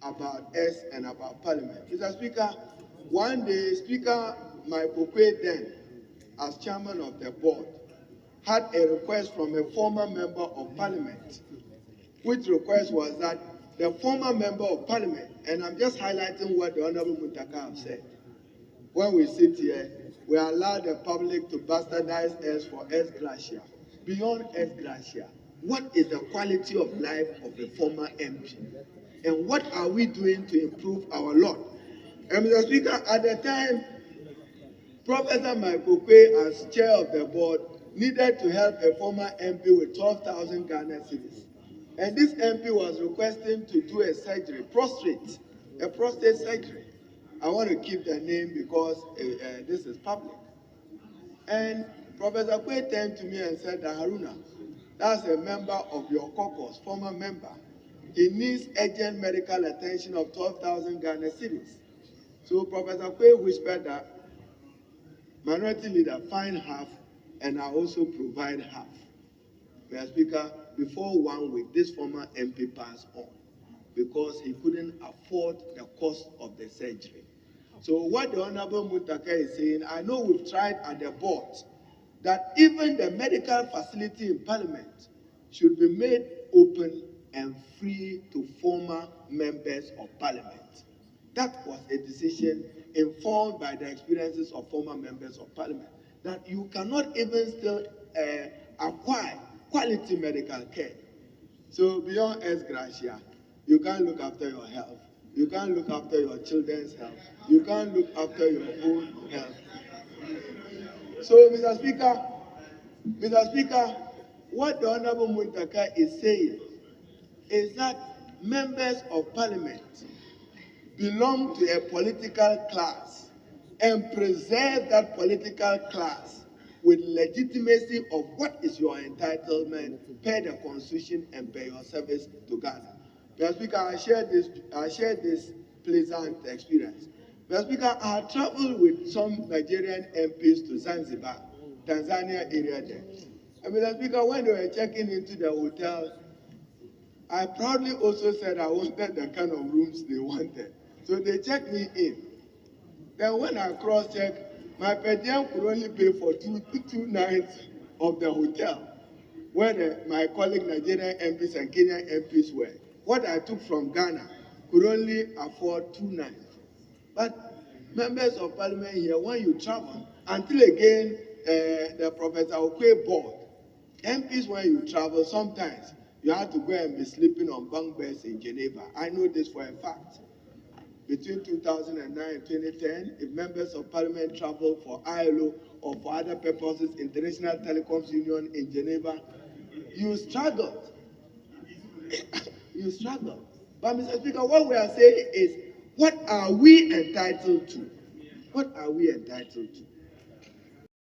about us and about Parliament. Mr. Speaker, one day, Speaker Maipokwe then, as chairman of the board, had a request from a former member of Parliament, which request was that the former member of Parliament, and I'm just highlighting what the Honorable Muntaka have said, when we sit here, we allow the public to bastardize us for Ex-gratia. Beyond Ex-gratia, what is the quality of life of a former MP? And what are we doing to improve our lot? And Mr. Speaker, at the time, Professor Michael Kwe, as chair of the board, needed to help a former MP with 12,000 Ghana cedis. And this MP was requesting to do a surgery, a prostate surgery. I want to keep the name because this is public. And Professor Kwe turned to me and said that, Haruna, that's a member of your caucus, former member. He needs urgent medical attention of 12,000 Ghana cedis. So Professor Kwe whispered that minority leader find half and I also provide half. Mr. Speaker, before 1 week, this former MP passed on because he couldn't afford the cost of the surgery. So what the Honorable Muntaka is saying, I know we've tried at the board that even the medical facility in Parliament should be made open and free to former members of Parliament. That was a decision informed by the experiences of former members of Parliament, that you cannot even still acquire quality medical care. So beyond Ex-gratia, you can't look after your health. You can't look after your children's health. You can't look after your own health. So, Mr. Speaker, what the Honorable Muntaka is saying is that members of Parliament belong to a political class and preserve that political class with legitimacy of what is your entitlement per the Constitution and per your service to Ghana. Mr. Speaker, I shared this pleasant experience. Mr. Speaker, I traveled with some Nigerian MPs to Zanzibar, Tanzania area there. And Mr. Speaker, when they were checking into the hotel, I proudly also said I wanted the kind of rooms they wanted. So they checked me in. Then when I cross-checked, my per diem could only pay for two nights of the hotel, where my colleague Nigerian MPs and Kenyan MPs were. What I took from Ghana could only afford 2 nights. But members of Parliament here, when you travel, until again the Professor Okwe board, MPs when you travel, sometimes you have to go and be sleeping on bunk beds in Geneva. I know this for a fact. Between 2009 and 2010, if members of Parliament travel for ILO or for other purposes, International Telecoms Union in Geneva, you struggled. You struggle. But Mr. Speaker, what we are saying is, what are we entitled to? What are we entitled to?